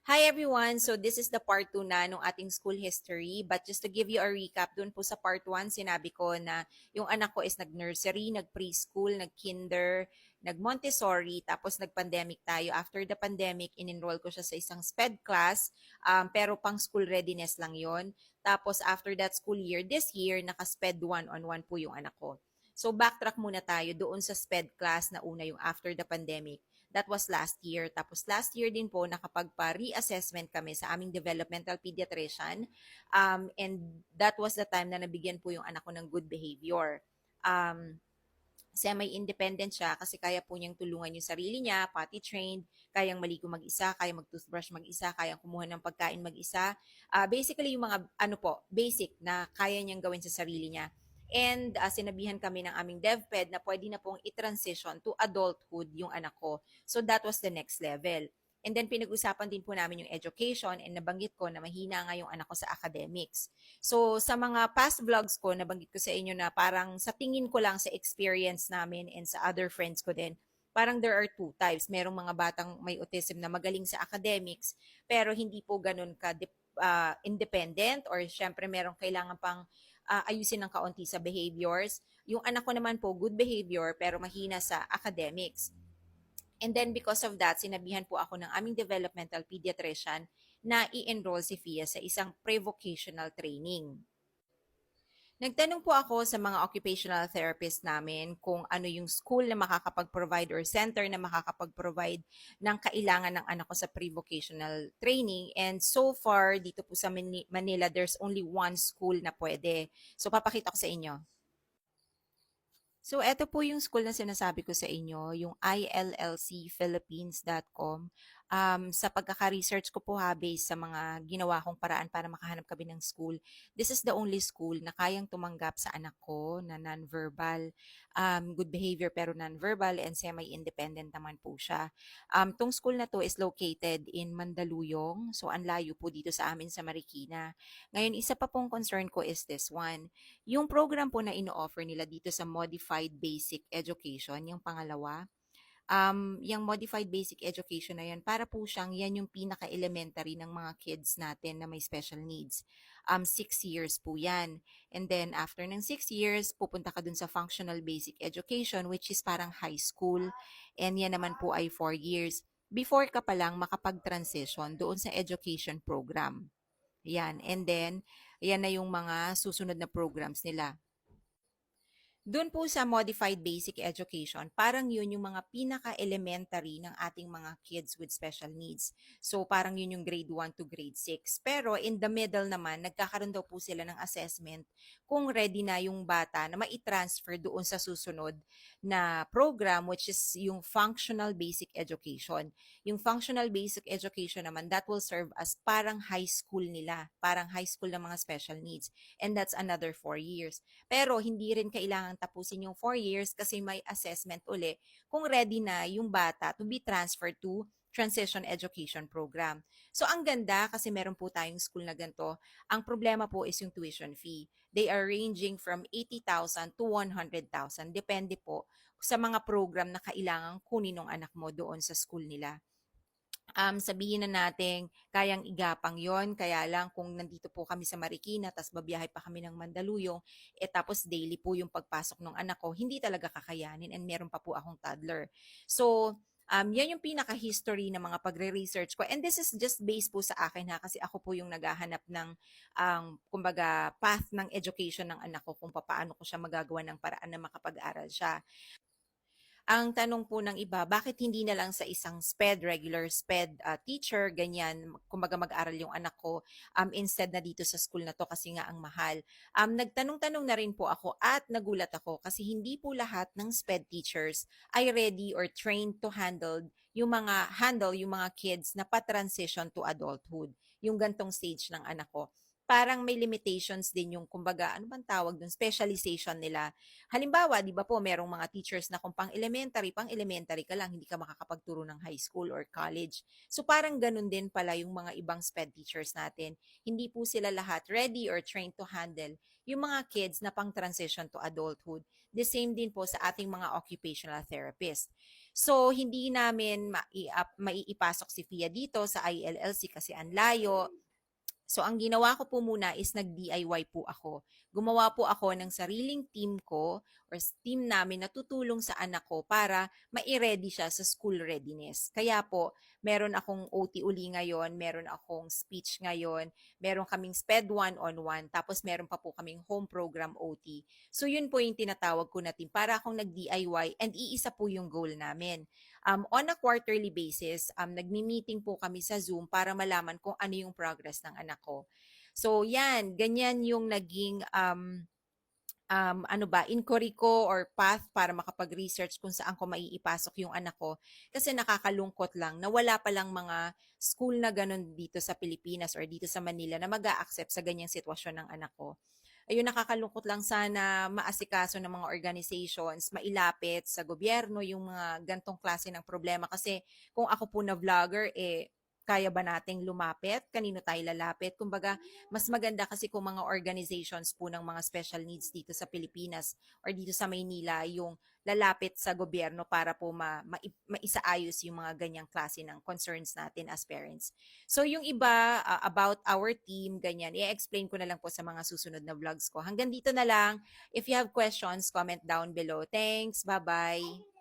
Hi everyone! So this is the part 2 na nung ating school history. But just to give you a recap, dun po sa part 1, sinabi ko na yung anak ko is nag-nursery, nag-preschool, nag-kinder, nag-Montessori, tapos nag-pandemic tayo. After the pandemic, in-enroll ko siya sa isang SPED class, pero pang school readiness lang yon. Tapos after that school year, this year, naka-SPED 1-on-1 po yung anak ko. So backtrack muna tayo doon sa SPED class na una yung after the pandemic. That was last year. Tapos last year din po, nakapagpa-reassessment kami sa aming developmental pediatrician. And that was the time na nabigyan po yung anak ko ng good behavior. Semi-independent siya kasi kaya po niyang tulungan yung sarili niya, potty trained, kayang maligo mag-isa, kaya mag-toothbrush mag-isa, kayang kumuha ng pagkain mag-isa. Basically, yung mga basic na kaya niyang gawin sa sarili niya. And sinabihan kami ng aming DevPed na pwede na pong i-transition to adulthood yung anak ko. So that was the next level. And then pinag-usapan din po namin yung education and nabanggit ko na mahina nga yung anak ko sa academics. So sa mga past vlogs ko, nabanggit ko sa inyo na parang sa tingin ko lang sa experience namin and sa other friends ko din, parang there are two types. Merong mga batang may autism na magaling sa academics pero hindi po ganun ka independent or syempre merong kailangan pang ayusin ng kaunti sa behaviors. Yung anak ko naman po, good behavior pero mahina sa academics. And then because of that, sinabihan po ako ng aming developmental pediatrician na i-enroll si Fia sa isang pre-vocational training. Nagtanong po ako sa mga occupational therapist namin kung ano yung school na makakapag-provide or center na makakapag-provide ng kailangan ng anak ko sa pre-vocational training. And so far, dito po sa Manila, there's only one school na pwede. So papakita ko sa inyo. So, eto po yung school na sinasabi ko sa inyo, yung illcphilippines.com. Sa pagkaka-research ko po based sa mga ginawa kong paraan para makahanap kami ng school, this is the only school na kayang tumanggap sa anak ko na non-verbal, good behavior pero non-verbal and semi-independent naman po siya. Tong school na to is located in Mandaluyong, so ang layo po dito sa amin sa Marikina. Ngayon, isa pa pong concern ko is this one. Yung program po na ino-offer nila dito sa Modified Basic Education, yung pangalawa, yung Modified Basic Education na yan, para po siyang yan yung pinaka-elementary ng mga kids natin na may special needs. 6 years po yan. And then, after ng 6 years, pupunta ka dun sa Functional Basic Education, which is parang high school. And yan naman po ay 4 years. Before ka pa lang makapag-transition doon sa education program. Yan. And then, yan na yung mga susunod na programs nila. Doon po sa Modified Basic Education, parang yun yung mga pinaka-elementary ng ating mga kids with special needs. So parang yun yung grade 1 to grade 6. Pero in the middle naman, nagkakaroon daw po sila ng assessment kung ready na yung bata na mai-transfer doon sa susunod na program, which is yung Functional Basic Education. Yung Functional Basic Education naman, that will serve as parang high school nila, parang high school ng mga special needs. And that's another 4 years. Pero hindi rin kailangan tapusin yung 4 years kasi may assessment uli kung ready na yung bata to be transferred to transition education program. So ang ganda kasi meron po tayong school na ganito. Ang problema po is yung tuition fee. They are ranging from 80,000 to 100,000. Depende po sa mga program na kailangan kunin ng anak mo doon sa school nila. Sabihin na natin kayang igapang yon, kaya lang kung nandito po kami sa Marikina tapos babiyahe pa kami ng Mandaluyong tapos daily po yung pagpasok ng anak ko, hindi talaga kakayanin and meron pa po akong toddler. So yan yung pinaka-history ng mga pagre-research ko. And this is just based po sa akin kasi ako po yung naghahanap ng kumbaga path ng education ng anak ko kung paano ko siya magagawa ng paraan na makapag-aral siya. Ang tanong po ng iba, bakit hindi na lang sa isang regular SPED teacher, ganyan, kumbaga mag-aral yung anak ko, instead na dito sa school na to kasi nga ang mahal. Nagtanong-tanong na rin po ako at nagulat ako kasi hindi po lahat ng SPED teachers ay ready or trained to handle yung mga kids na pa-transition to adulthood, yung gantong stage ng anak ko. parang may limitations din yung kumbaga, ano bang tawag dun, specialization nila. Halimbawa, 'di ba po, merong mga teachers na kung pang elementary ka lang, hindi ka makakapagturo ng high school or college. So parang ganun din pala yung mga ibang SPED teachers natin. Hindi po sila lahat ready or trained to handle yung mga kids na pang transition to adulthood. The same din po sa ating mga occupational therapist. So hindi namin maiipasok si FIA dito sa ILLC kasi ang layo. So, ang ginawa ko po muna is nag-DIY po ako. Gumawa po ako ng sariling team ko or team namin na tutulong sa anak ko para ma-ready siya sa school readiness. Kaya po, meron akong OT uli ngayon, meron akong speech ngayon, meron kaming SPED one-on-one, tapos meron pa po kaming home program OT. So, yun po yung tinatawag ko na team para akong nag-DIY and iisa po yung goal namin. On a quarterly basis, nagmi-meeting po kami sa Zoom para malaman kung ano yung progress ng anak ko. So, yan, ganyan yung naging inquiry ko or path para makapag-research kung saan ko maiipasok yung anak ko. Kasi nakakalungkot lang na wala palang mga school na ganun dito sa Pilipinas or dito sa Manila na mag-a-accept sa ganyang sitwasyon ng anak ko. Ayun, nakakalungkot lang sana maasikaso ng mga organizations, mailapit sa gobyerno yung mga gantong klase ng problema. Kasi kung ako po na vlogger, kaya ba nating lumapit? Kanino tayo lalapit? Kumbaga, mas maganda kasi kung mga organizations po ng mga special needs dito sa Pilipinas or dito sa Maynila yung lalapit sa gobyerno para po maisaayos yung mga ganyang klase ng concerns natin as parents. So yung iba about our team, ganyan, i-explain ko na lang po sa mga susunod na vlogs ko. Hanggang dito na lang. If you have questions, comment down below. Thanks. Bye-bye.